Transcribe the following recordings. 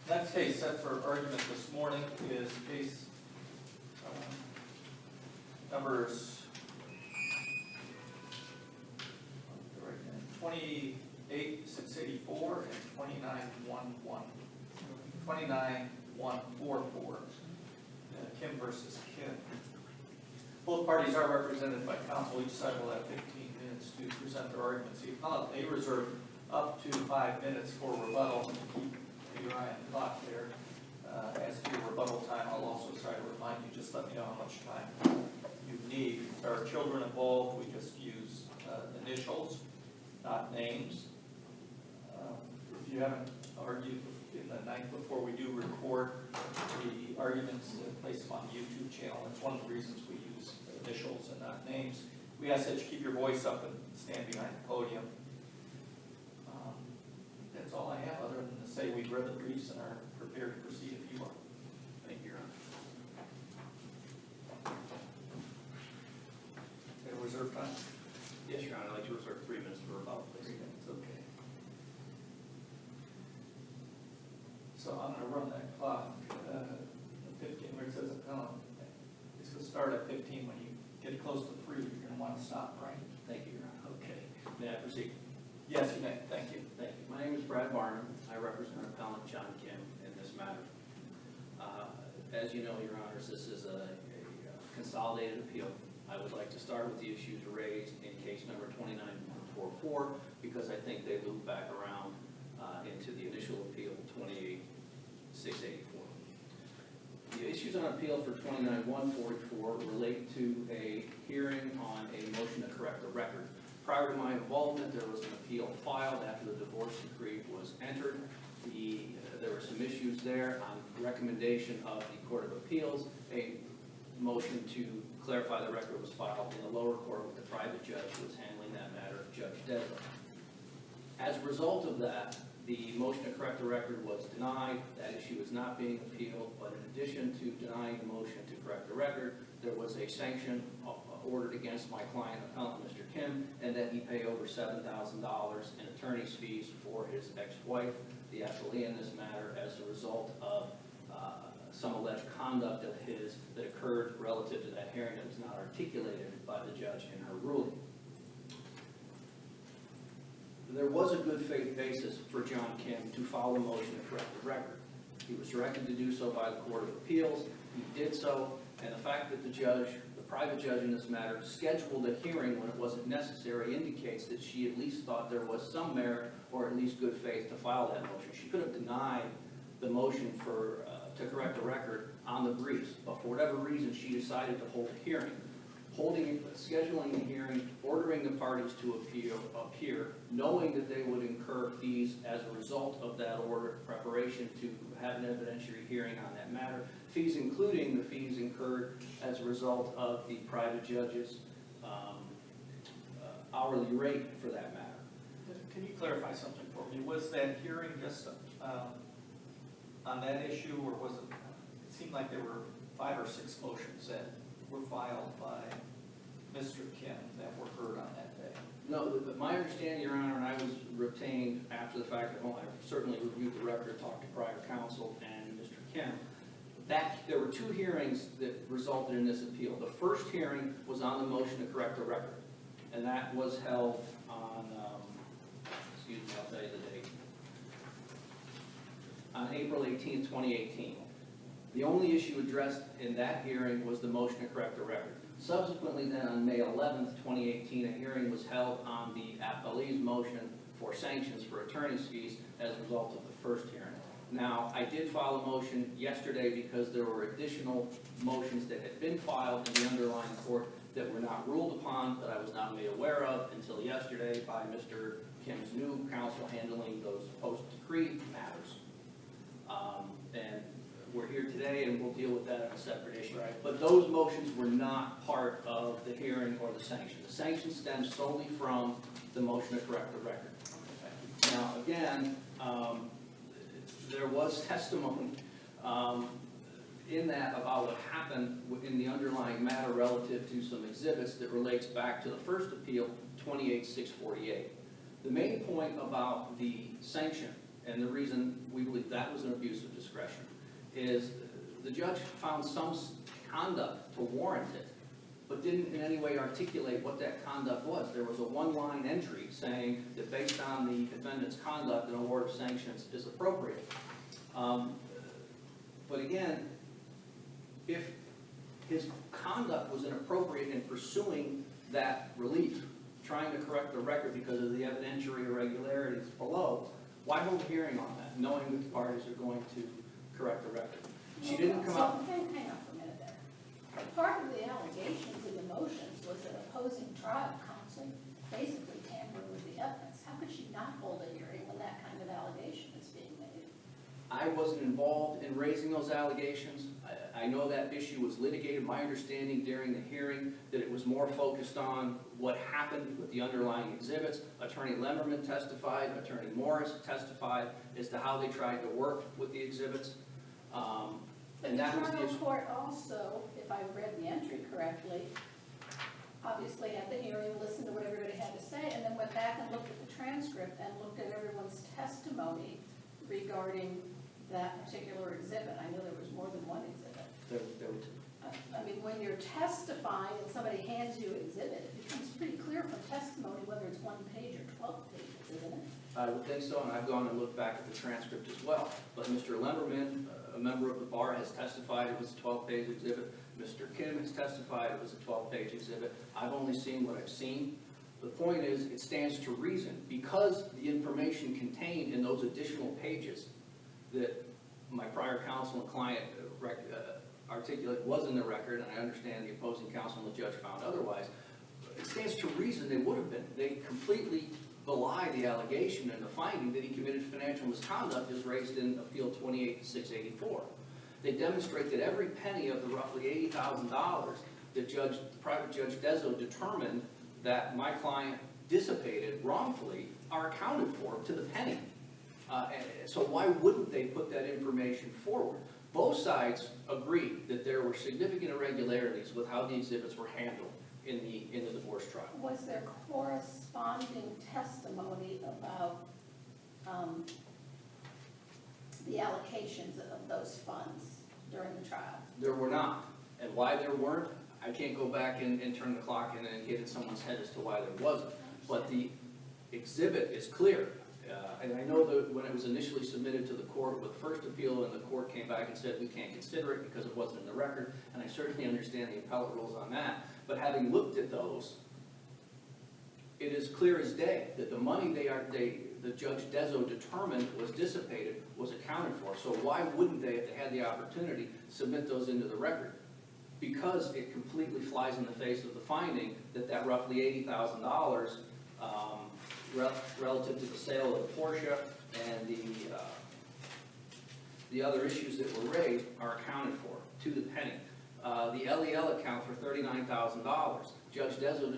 Next case set for argument this morning is case numbers 28-684 and 29-144. Kim versus Kim. Both parties are represented by counsel. Each side will have 15 minutes to present their arguments. The appellant may reserve up to 5 minutes for rebuttal. Keep your eye on the clock there. As to your rebuttal time, I'll also try to remind you, just let me know how much time you need. If there are children involved, we just use initials, not names. If you haven't argued in the night before, we do record the arguments and place them on the YouTube channel. That's one of the reasons we use initials and not names. We ask that you keep your voice up and stand behind the podium. That's all I have, other than to say we've read the briefs and are prepared to proceed if you are. Thank you, Your Honor. Got a reserve time? Yes, Your Honor. I'd like to reserve 3 minutes for rebuttal, please. 3 minutes, okay. So I'm going to run that clock. 15, where it says appellant. It's going to start at 15. When you get close to 3, you're going to want to stop, right? Thank you, Your Honor. Okay. May I proceed? Yes, you may. Thank you. Thank you. My name is Brad Barnum. I represent appellant John Kim in this matter. As you know, Your Honors, this is a consolidated appeal. I would like to start with the issues raised in case number 29-144 because I think they loop back around into the initial appeal 28-684. The issues on appeal for 29-144 relate to a hearing on a motion to correct the record. Prior to my involvement, there was an appeal filed after the divorce decree was entered. There were some issues there. On recommendation of the Court of Appeals, a motion to clarify the record was filed in the lower court with the private judge who was handling that matter, Judge Desler. As a result of that, the motion to correct the record was denied. That issue is not being appealed, but in addition to denying the motion to correct the record, there was a sanction ordered against my client, appellant Mr. Kim, and that he pay over $7,000 in attorney's fees for his ex-wife, the appellee in this matter, as a result of some alleged conduct of his that occurred relative to that hearing that was not articulated by the judge in her ruling. There was a good faith basis for John Kim to file a motion to correct the record. He was directed to do so by the Court of Appeals. He did so, and the fact that the judge, the private judge in this matter, scheduled a hearing when it wasn't necessary indicates that she at least thought there was some merit or at least good faith to file that motion. She could have denied the motion to correct the record on the briefs, but for whatever reason she decided to hold a hearing. Scheduling the hearing, ordering the parties to appear, knowing that they would incur fees as a result of that order, preparation to have an evidentiary hearing on that matter, fees including the fees incurred as a result of the private judge's hourly rate for that matter. Can you clarify something for me? Was that hearing just on that issue, or was it? It seemed like there were 5 or 6 motions that were filed by Mr. Kim that were heard on that day. No, my understanding, Your Honor, and I was retained after the fact that I certainly reviewed the record, talked to prior counsel and Mr. Kim. There were 2 hearings that resulted in this appeal. The first hearing was on the motion to correct the record, and that was held on, excuse me, I'll tell you the date, on April 18, 2018. The only issue addressed in that hearing was the motion to correct the record. Subsequently then, on May 11, 2018, a hearing was held on the appellee's motion for sanctions for attorney's fees as a result of the first hearing. Now, I did file a motion yesterday because there were additional motions that had been filed in the underlying court that were not ruled upon, that I was not made aware of until yesterday by Mr. Kim's new counsel handling those post-decree matters. And we're here today and we'll deal with that in a separate issue. Right. But those motions were not part of the hearing or the sanction. The sanction stems solely from the motion to correct the record. Now, again, there was testimony in that about what happened in the underlying matter relative to some exhibits that relates back to the first appeal, 28-648. The main point about the sanction and the reason we believe that was an abuse of discretion, is the judge found some conduct to warrant it, but didn't in any way articulate what that conduct was. There was a one-line entry saying that based on the defendant's conduct, an award of sanctions is appropriate. But again, if his conduct was inappropriate in pursuing that relief, trying to correct the record because of the evidentiary irregularities below, why hold a hearing on that, knowing that the parties are going to correct the record? She didn't come out. Hang on for a minute there. Part of the allegations in the motions was that opposing trial counsel basically tampered with the evidence. How could she not hold a hearing when that kind of allegation is being made? I wasn't involved in raising those allegations. I know that issue was litigated. My understanding during the hearing that it was more focused on what happened with the underlying exhibits. Attorney Lemmerman testified, Attorney Morris testified as to how they tried to work with the exhibits. And that was the The issue. trial court also, if I read the entry correctly, obviously had the hearing, listened to what everybody had to say, and then went back and looked at the transcript and looked at everyone's testimony regarding that particular exhibit. I know there was more than one exhibit. There were two. I mean, when you're testifying and somebody hands you an exhibit, it becomes pretty clear from testimony whether it's 1 page or 12 pages, isn't it? I would think so, and I've gone and looked back at the transcript as well. But Mr. Lemmerman, a member of the bar, has testified it was a 12-page exhibit. Mr. Kim has testified it was a 12-page exhibit. I've only seen what I've seen. The point is, it stands to reason, because the information contained in those additional pages that my prior counsel and client articulate was in the record, and I understand the opposing counsel and the judge found otherwise, it stands to reason they would have been. They completely belie the allegation and the finding that he committed financial misconduct as raised in Appeal 28-684. They demonstrate that every penny of the roughly $80,000 that private Judge Dezo determined that my client dissipated wrongfully are accounted for to the penny. So why wouldn't they put that information forward? Both sides agreed that there were significant irregularities with how the exhibits were handled in the divorce trial. Was there corresponding testimony about the allocations of those funds during the trial? There were not. And why there weren't, I can't go back and turn the clock and get in someone's head as to why there wasn't. But the exhibit is clear. And I know that when it was initially submitted to the court with the first appeal, and the court came back and said we can't consider it because it wasn't in the record, and I certainly understand the appellate rules on that. But having looked at those, it is clear as day that the money the Judge Dezo determined was dissipated was accounted for. So why wouldn't they, if they had the opportunity, submit those into the record? Because it completely flies in the face of the finding that roughly $80,000 relative to the sale of the Porsche and the other issues that were raised are accounted for to the penny. The LEL account for $39,000, Judge Dezo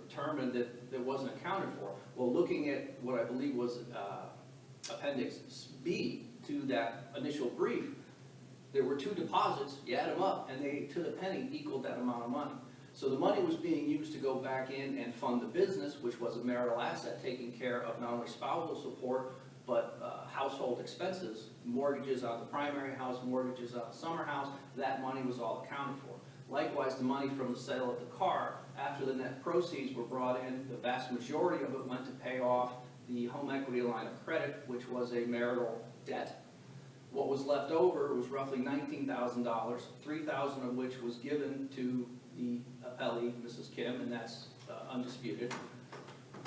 determined that it wasn't accounted for. Well, looking at what I believe was Appendix B to that initial brief, there were two deposits, you add them up, and they, to the penny, equaled that amount of money. So the money was being used to go back in and fund the business, which was a marital asset, taking care of not only spousal support, but household expenses, mortgages on the primary house, mortgages on the summer house. That money was all accounted for. Likewise, the money from the sale of the car, after the net proceeds were brought in, the vast majority of it went to pay off the home equity line of credit, which was a marital debt. What was left over was roughly $19,000, $3,000 of which was given to the appellee, Mrs. Kim, and that's undisputed.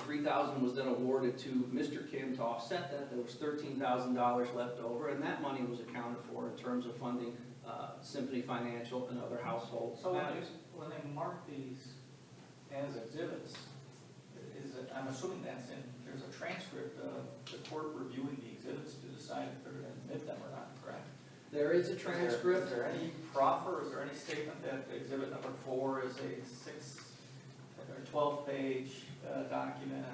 $3,000 was then awarded to Mr. Kim to offset that. There was $13,000 left over, and that money was accounted for in terms of funding Symphony Financial and other household matters. So when they mark these as exhibits, I'm assuming there's a transcript of the court reviewing the exhibits to decide if they're going to admit them or not, correct? There is a transcript. Is there any proffer, is there any statement that exhibit number 4 is a 6 or 12-page document?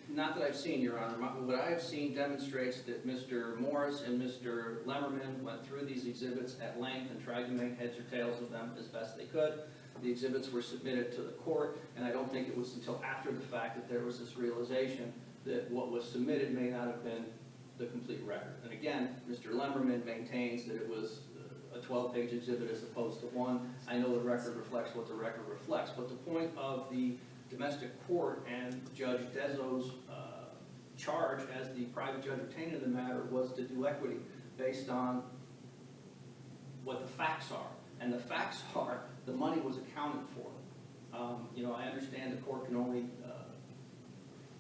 Not that I've seen, Your Honor. What I have seen demonstrates that Mr. Morris and Mr. Lemmerman went through these exhibits at length and tried to make heads or tails of them as best they could. The exhibits were submitted to the court, and I don't think it was until after the fact that there was this realization that what was submitted may not have been the complete record. And again, Mr. Lemmerman maintains that it was a 12-page exhibit as opposed to one. I know the record reflects what the record reflects, but the point of the domestic court and Judge Dezo's charge as the private judge retained in the matter was to do equity based on what the facts are. And the facts are the money was accounted for. I understand the court can only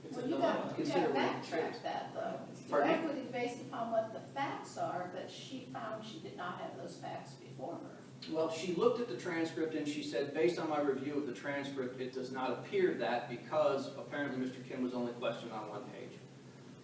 It's a Well, you dilemma. got Consider to what it backtrack is. that though. The Pardon me? equity based upon what the facts are, but she found she did not have those facts before her. Well, she looked at the transcript and she said, based on my review of the transcript, it does not appear that because apparently Mr. Kim was only questioned on one page.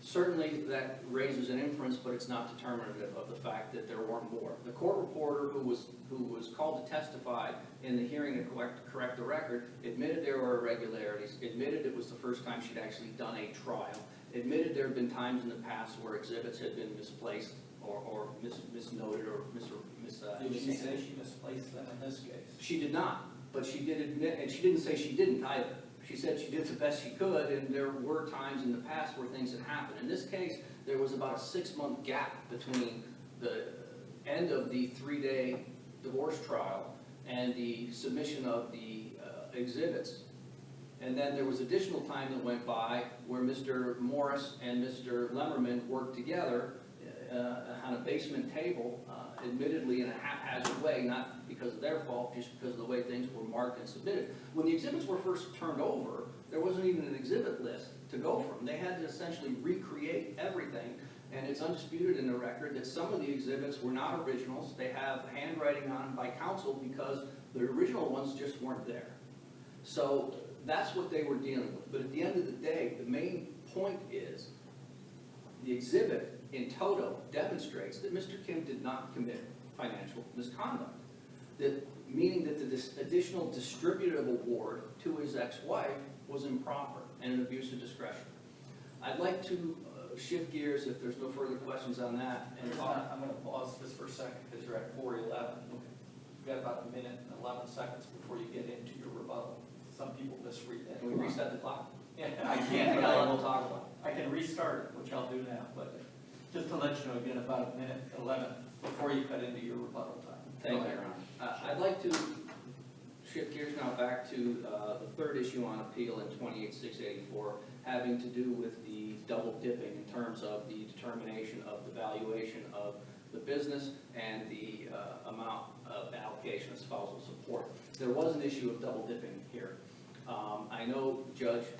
Certainly that raises an inference, but it's not determinative of the fact that there weren't more. The court reporter who was called to testify in the hearing to correct the record admitted there were irregularities, admitted it was the first time she'd actually done a trial, admitted there had been times in the past where exhibits had been misplaced or misnoted or Did she say she misplaced them in this case? She did not, but she did admit, and she didn't say she didn't either. She said she did the best she could, and there were times in the past where things had happened. In this case, there was about a 6-month gap between the end of the 3-day divorce trial and the submission of the exhibits. And then there was additional time that went by where Mr. Morris and Mr. Lemmerman worked together on a basement table, admittedly in a haphazard way, not because of their fault, just because of the way things were marked and submitted. When the exhibits were first turned over, there wasn't even an exhibit list to go from. They had to essentially recreate everything, and it's undisputed in the record that some of the exhibits were not originals. They have handwriting on them by counsel because the original ones just weren't there. So that's what they were dealing with. But at the end of the day, the main point is the exhibit in toto demonstrates that Mr. Kim did not commit financial misconduct. Meaning that the additional distributive award to his ex-wife was improper and an abuse of discretion. I'd like to shift gears if there's no further questions on that. And I'm going to pause this for a second because you're at 4:11. You've got about a minute and 11 seconds before you get into your rebuttal. Some people misread that. Can we reset the clock? Yeah, I can't. We'll talk about it. I can restart it, which I'll do now, but just to let you know, again, about a minute 11 before you cut into your rebuttal time. Thank you, Your Honor. I'd like to shift gears now back to the third issue on appeal in 28-684, having to do with the double dipping in terms of the determination of the valuation of the business and the amount of allocation of spousal support. There was an issue of double dipping here. I know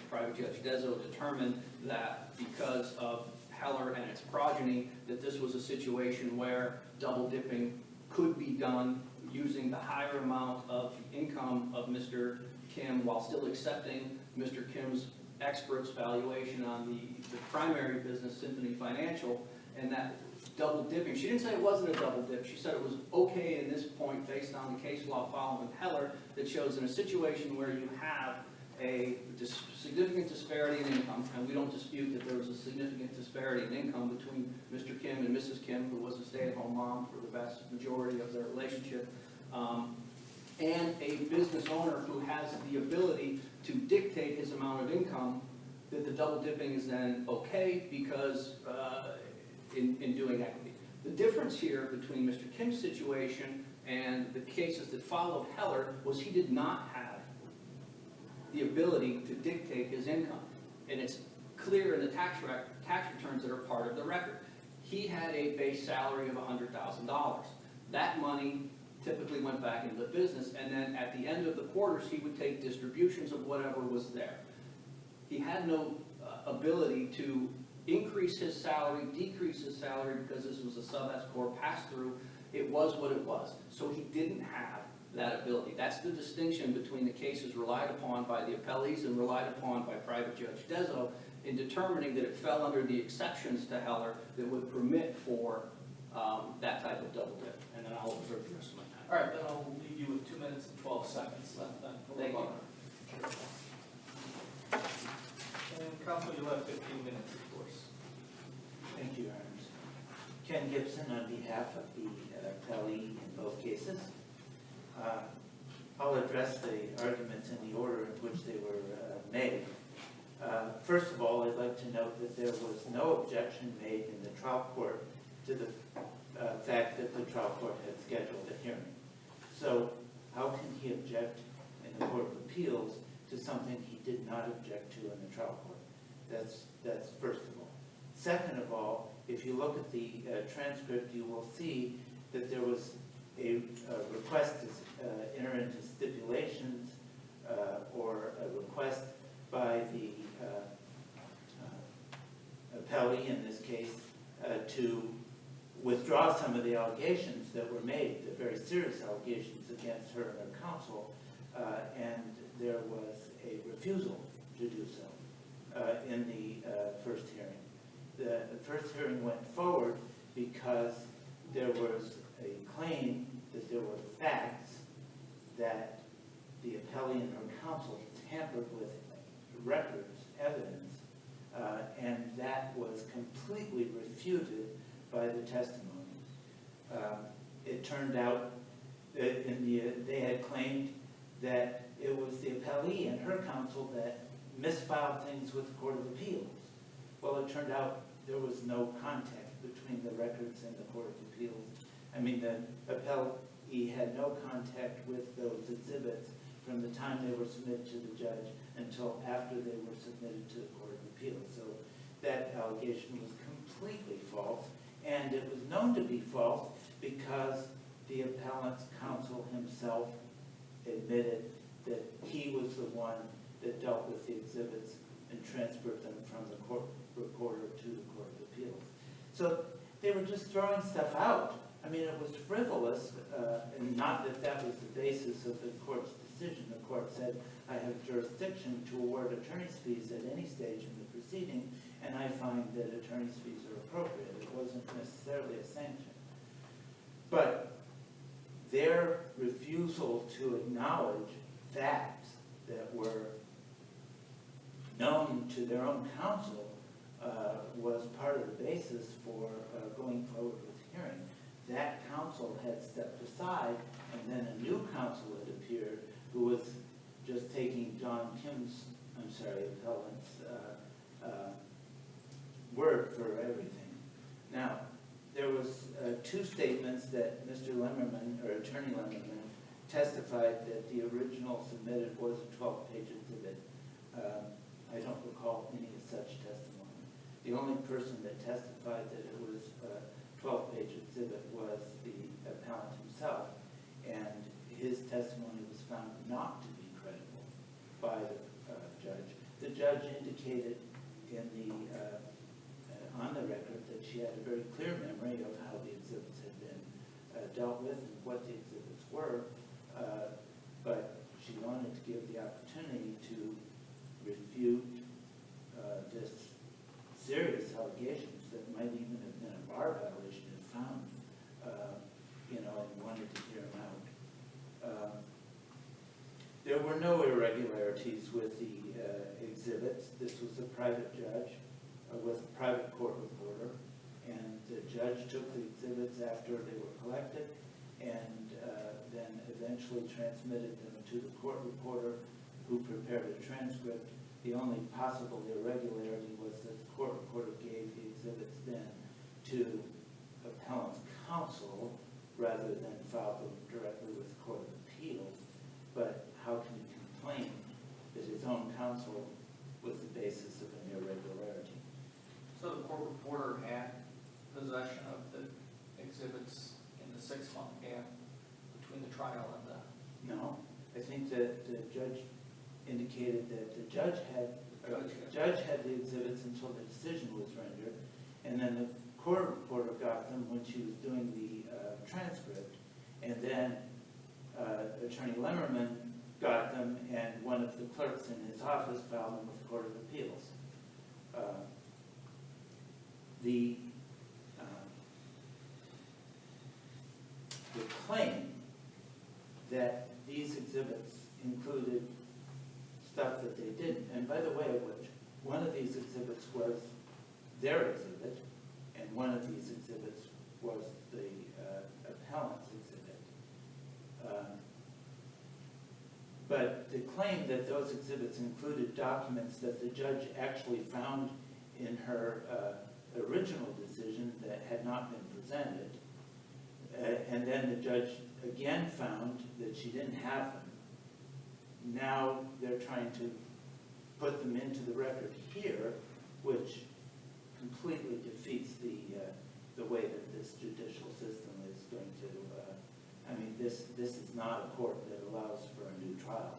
private Judge Dezo determined that because of Heller and its progeny, that this was a situation where double dipping could be done using the higher amount of income of Mr. Kim while still accepting Mr. Kim's expert's valuation on the primary business, Symphony Financial, and that double dipping. She didn't say it wasn't a double dip. She said it was okay in this point based on the case law following Heller that shows in a situation where you have a significant disparity in income, and we don't dispute that there was a significant disparity in income between Mr. Kim and Mrs. Kim, who was a stay-at-home mom for the vast majority of their relationship, and a business owner who has the ability to dictate his amount of income, that the double dipping is then okay because in doing equity. The difference here between Mr. Kim's situation and the cases that followed Heller was he did not have the ability to dictate his income. And it's clear in the tax returns that are part of the record. He had a base salary of $100,000. That money typically went back into the business, and then at the end of the quarters, he would take distributions of whatever was there. He had no ability to increase his salary, decrease his salary, because this was a sub-S corp pass-through. It was what it was. So he didn't have that ability. That's the distinction between the cases relied upon by the appellees and relied upon by private Judge Dezo in determining that it fell under the exceptions to Heller that would permit for that type of double dip. And then I'll reserve the rest of my time. All right, then I'll leave you with 2 minutes and 12 seconds left then for Thank you. rebuttal. And counsel, you'll have 15 minutes, of course. Thank you, Your Honors. Ken Gibson on behalf of the appellee in both cases. I'll address the arguments in the order in which they were made. First of all, I'd like to note that there was no objection made in the trial court to the fact that the trial court had scheduled a hearing. So how can he object in the Court of Appeals to something he did not object to in the trial court? That's first of all. Second of all, if you look at the transcript, you will see that there was a request to enter into stipulations or a request by the appellee in this case to withdraw some of the allegations that were made, the very serious allegations against her and her counsel, and there was a refusal to do so in the first hearing. The first hearing went forward because there was a claim that there were facts that the appellee and her counsel tampered with records, evidence, and that was completely refuted by the testimony. It turned out that they had claimed that it was the appellee and her counsel that misfiled things with the Court of Appeals. Well, it turned out there was no contact between the records and the Court of Appeals. I mean, the appellee had no contact with those exhibits from the time they were submitted to the judge until after they were submitted to the Court of Appeals. So that allegation was completely false, and it was known to be false because the appellant's counsel himself admitted that he was the one that dealt with the exhibits and transferred them from the court reporter to the Court of Appeals. So they were just throwing stuff out. I mean, it was frivolous, and not that that was the basis of the court's decision. The court said, I have jurisdiction to award attorney's fees at any stage in the proceeding, and I find that attorney's fees are appropriate. It wasn't necessarily a sanction. But their refusal to acknowledge facts that were known to their own counsel was part of the basis for going forward with hearing. That counsel had stepped aside, and then a new counsel had appeared who was just taking appellant's word for everything. Now, there was two statements that Mr. Lemmerman, or Attorney Lemmerman, testified that the original submitted was a 12-page exhibit. I don't recall any such testimony. The only person that testified that it was a 12-page exhibit was the appellant himself, and his testimony was found not to be credible by the judge. The judge indicated on the record that she had a very clear memory of how the exhibits had been dealt with and what the exhibits were, but she wanted to give the opportunity to refute this serious allegations that might even have been a bar violation if found, and wanted to hear them out. There were no irregularities with the exhibits. This was a private judge, with a private court reporter, and the judge took the exhibits after they were collected and then eventually transmitted them to the court reporter who prepared a transcript. The only possible irregularity was that the court reporter gave the exhibits then to appellant's counsel rather than filed them directly with the Court of Appeals. But how can he complain that his own counsel was the basis of an irregularity? So the court reporter had possession of the exhibits in the 6-month gap between the trial and the... No, I think that the judge indicated that the judge had the exhibits until the decision was rendered, and then the court reporter got them when she was doing the transcript, and then Attorney Lemmerman got them, and one of the clerks in his office filed them with the Court of Appeals. The claim that these exhibits included stuff that they didn't, and by the way, which one of these exhibits was their exhibit, and one of these exhibits was the appellant's exhibit. But the claim that those exhibits included documents that the judge actually found in her original decision that had not been presented, and then the judge again found that she didn't have them. Now they're trying to put them into the record here, which completely defeats the way that this judicial system is going to, I mean, this is not a court that allows for a new trial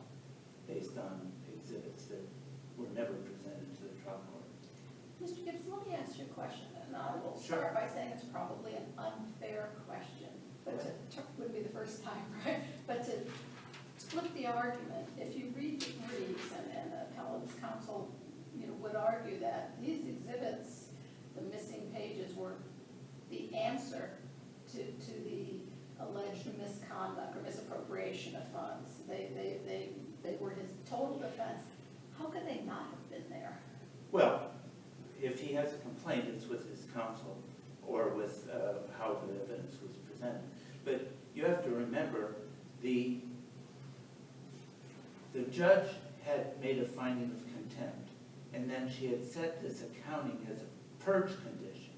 based on exhibits that were never presented to the trial court. Mr. Gibson, let me ask you a question, and I will Sure. start by saying it's probably an unfair question, but it wouldn't be the first time, right? But to flip the argument, if you read the briefs, and the appellant's counsel, would argue that these exhibits, the missing pages, were the answer to the alleged misconduct or misappropriation of funds. They were his total defense. How could they not have been there? Well, if he has a complaint, it's with his counsel or with how the evidence was presented. But you have to remember, the judge had made a finding of contempt, and then she had set this accounting as a purge condition.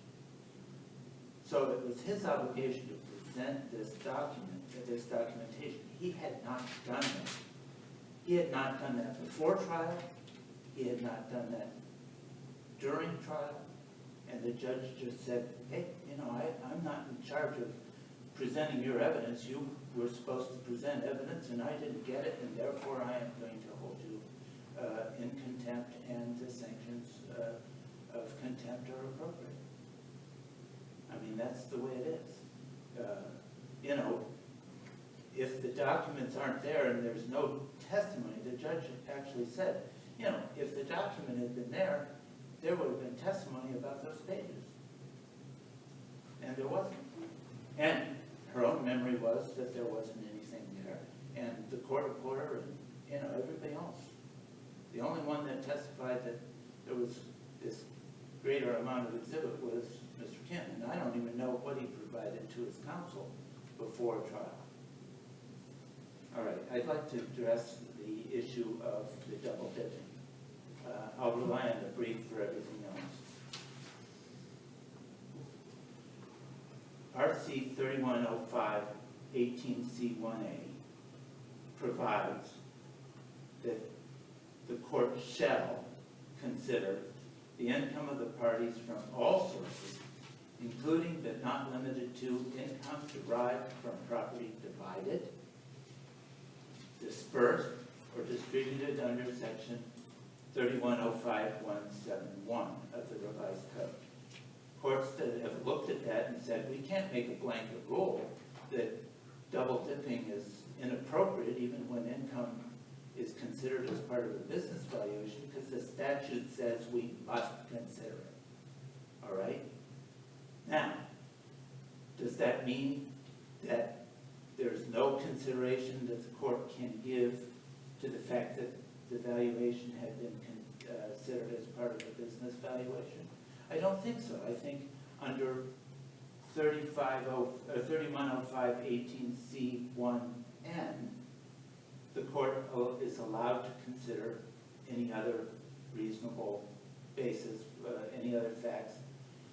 So it was his obligation to present this documentation. He had not done that. He had not done that before trial. He had not done that during trial. And the judge just said, hey, I'm not in charge of presenting your evidence. You were supposed to present evidence, and I didn't get it, and therefore I am going to hold you in contempt, and the sanctions of contempt are appropriate. I mean, that's the way it is. If the documents aren't there and there's no testimony, the judge actually said, if the document had been there, there would have been testimony about those pages. And there wasn't. And her own memory was that there wasn't anything there. And the court reporter and, everybody else. The only one that testified that there was this greater amount of exhibit was Mr. Kim. And I don't even know what he provided to his counsel before trial. All right, I'd like to address the issue of the double dipping. I'll rely on the brief for everything else. RC 3105 18C1A provides that the court shall consider the income of the parties from all sources, including but not limited to income derived from property divided, dispersed, or distributed under section 3105171 of the revised code. Courts that have looked at that and said, we can't make a blanket rule that double dipping is inappropriate even when income is considered as part of the business valuation, because the statute says we must consider it. All right? Now, does that mean that there's no consideration that the court can give to the fact that the valuation had been considered as part of the business valuation? I don't think so. I think under 3105 18C1N, the court is allowed to consider any other reasonable basis, any other facts.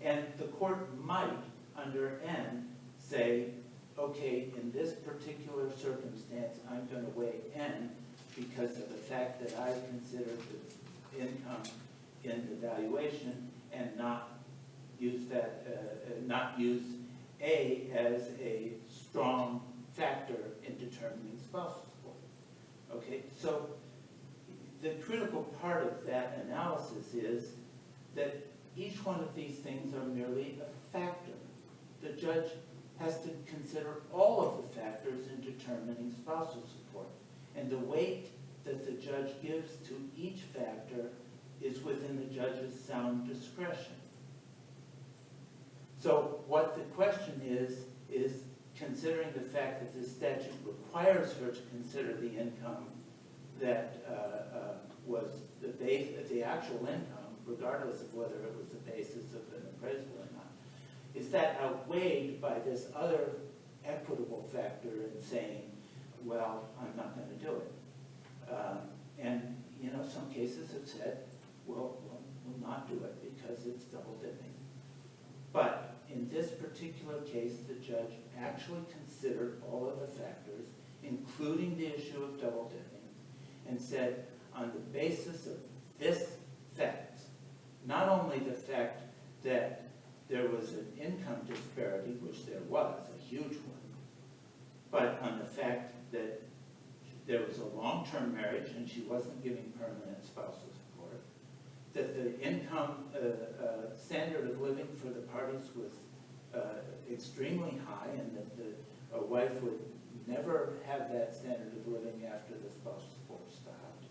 And the court might, under N, say, okay, in this particular circumstance, I'm going to weigh N because of the fact that I considered the income in the valuation and not use that, not use A as a strong factor in determining spousal support. Okay, so the critical part of that analysis is that each one of these things are merely a factor. The judge has to consider all of the factors in determining spousal support. And the weight that the judge gives to each factor is within the judge's sound discretion. So what the question is considering the fact that this statute requires her to consider the income that was the actual income, regardless of whether it was the basis of an appraisal or not, is that outweighed by this other equitable factor in saying, well, I'm not going to do it. And, you know, some cases have said, well, we'll not do it because it's double dipping. But in this particular case, the judge actually considered all of the factors, including the issue of double dipping, and said, on the basis of this fact, not only the fact that there was an income disparity, which there was, a huge one, but on the fact that there was a long-term marriage and she wasn't giving permanent spousal support, that the income standard of living for the parties was extremely high, and that a wife would never have that standard of living after the spousal support stopped.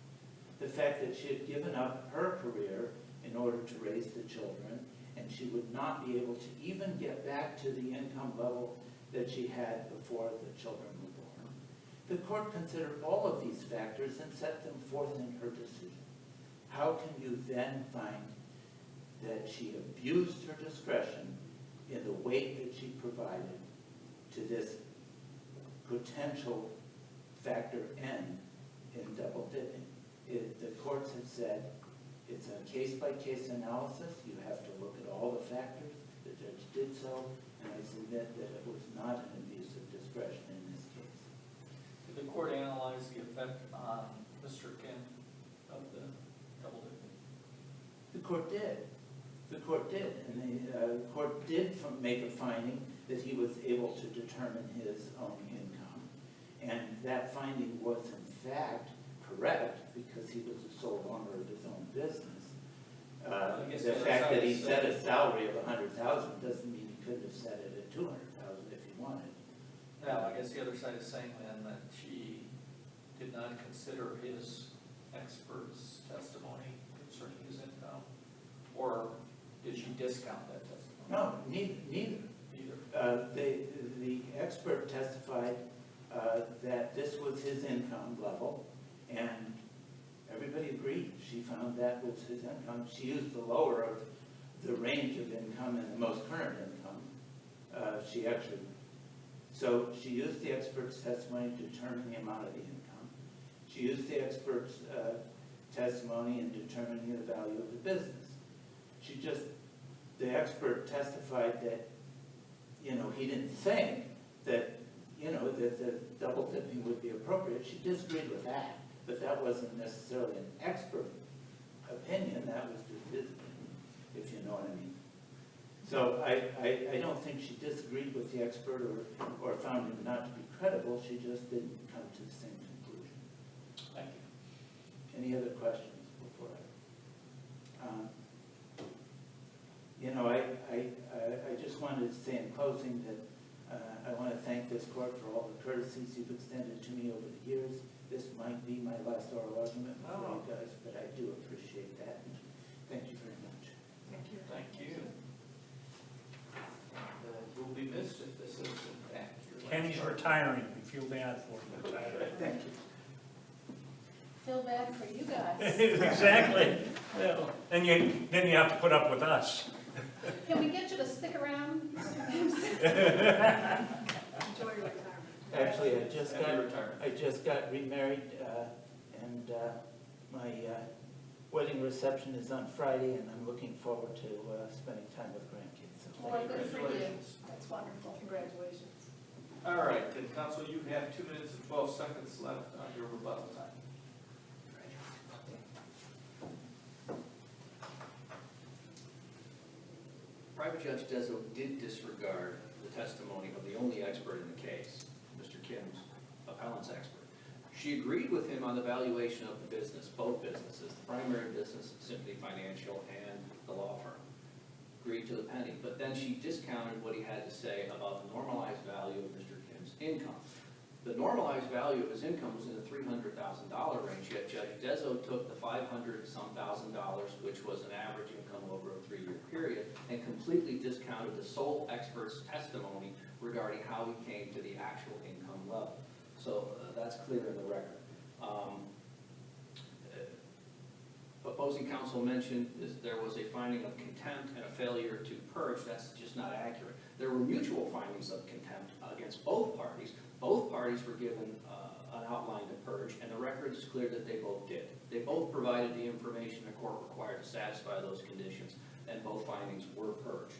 The fact that she had given up her career in order to raise the children, and she would not be able to even get back to the income level that she had before the children were born. The court considered all of these factors and set them forth in her decision. How can you then find that she abused her discretion in the weight that she provided to this potential factor N in double dipping? The courts have said it's a case-by-case analysis. You have to look at all the factors. The judge did so, and I submit that it was not an abuse of discretion in this case. Did the court analyze the effect on Mr. Kim of the double dipping? The court did. The court did, and the court did make a finding that he was able to determine his own income, and that finding was in fact correct because he was the sole owner of his own business. The fact that he set a salary of $100,000 doesn't mean he couldn't have set it at $200,000 if he wanted. Now, I guess the other side is saying then that she did not consider his expert's testimony concerning his income, or did she discount that testimony? No, neither. The expert testified that this was his income level, and everybody agreed. She found that was his income. She used the lower of the range of income and the most current income. So she used the expert's testimony to determine the amount of the income. She used the expert's testimony in determining the value of the business. The expert testified that, you know, he didn't think that, you know, that the double dipping would be appropriate. She disagreed with that, but that wasn't necessarily an expert opinion. That was just his opinion, if you know what I mean. So I don't think she disagreed with the expert or found him not to be credible. She just didn't come to the same conclusion. Thank you. Any other questions before I? You know, I just wanted to say in closing that I want to thank this court for all the courtesies you've extended to me over the years. This might be my last oral argument before you guys, but I do appreciate that. Thank you very much. Thank you. Thank you. You will be missed if this is in fact your last Kenny's argument. retiring. We feel bad for him. Thank you. Feel bad for you guys. Exactly. Well, then you have to put up with us. Can we get you to stick around? Enjoy your retirement. Actually, Happy retirement. I just got remarried, and my wedding reception is on Friday, and I'm looking forward to spending time with grandkids. So Well, good for you. Congratulations. That's wonderful. Congratulations. All right, then council, you have 2 minutes and 12 seconds left on your rebuttal time. Private Judge Dezo did disregard the testimony of the only expert in the case, Mr. Kim's appellant's expert. She agreed with him on the valuation of the business, both businesses, the primary business, Symphony Financial, and the law firm. Agreed to the penny, but then she discounted what he had to say about the normalized value of Mr. Kim's income. The normalized value of his income was in the $300,000 range, yet Judge Dezo took the $500-some thousand, which was an average income over a 3-year period, and completely discounted the sole expert's testimony regarding how he came to the actual income level. So that's clear in the record. Opposing counsel mentioned there was a finding of contempt and a failure to purge. That's just not accurate. There were mutual findings of contempt against both parties. Both parties were given an outline to purge, and the record is clear that they both did. They both provided the information the court required to satisfy those conditions, and both findings were purged.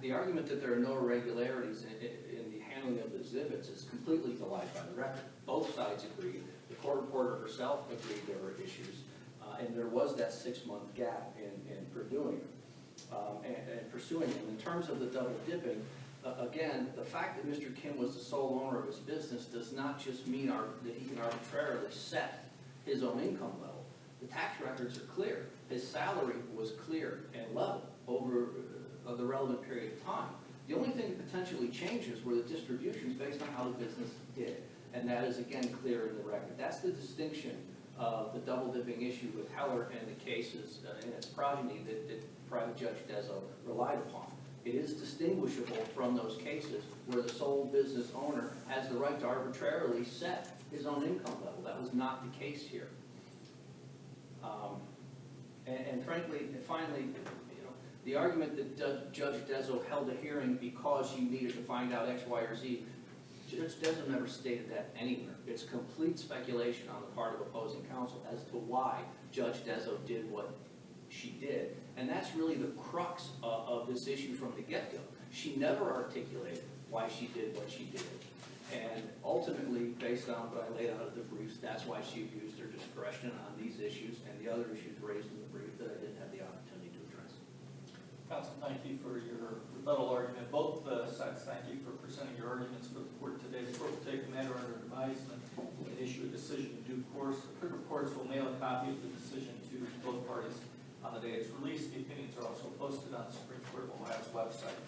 The argument that there are no irregularities in the handling of the exhibits is completely belied by the record. Both sides agreed. The court reporter herself agreed there were issues, and there was that 6-month gap in pursuing and pursuing them. In terms of the double dipping, again, the fact that Mr. Kim was the sole owner of his business does not just mean that he can arbitrarily set his own income level. The tax records are clear. His salary was clear and level over the relevant period of time. The only thing that potentially changes were the distributions based on how the business did. And that is, again, clear in the record. That's the distinction of the double dipping issue with Heller and the cases in its progeny that private Judge Dezo relied upon. It is distinguishable from those cases where the sole business owner has the right to arbitrarily set his own income level. That was not the case here. And frankly, finally, the argument that Judge Dezo held a hearing because she needed to find out X, Y, or Z, Judge Dezo never stated that anywhere. It's complete speculation on the part of opposing counsel as to why Judge Dezo did what she did. And that's really the crux of this issue from the get-go. She never articulated why she did what she did. And ultimately, based on what I laid out in the briefs, that's why she abused her discretion on these issues and the other issues raised in the brief that I didn't have the opportunity to address. Counsel, thank you for your rebuttal argument. Both sides, thank you for presenting your arguments for the court today. The court will take the matter under advisement and issue a decision in due course. The clerk of courts will mail a copy of the decision to both parties on the day it's released. The opinions are also posted on the Supreme Court of Ohio's website.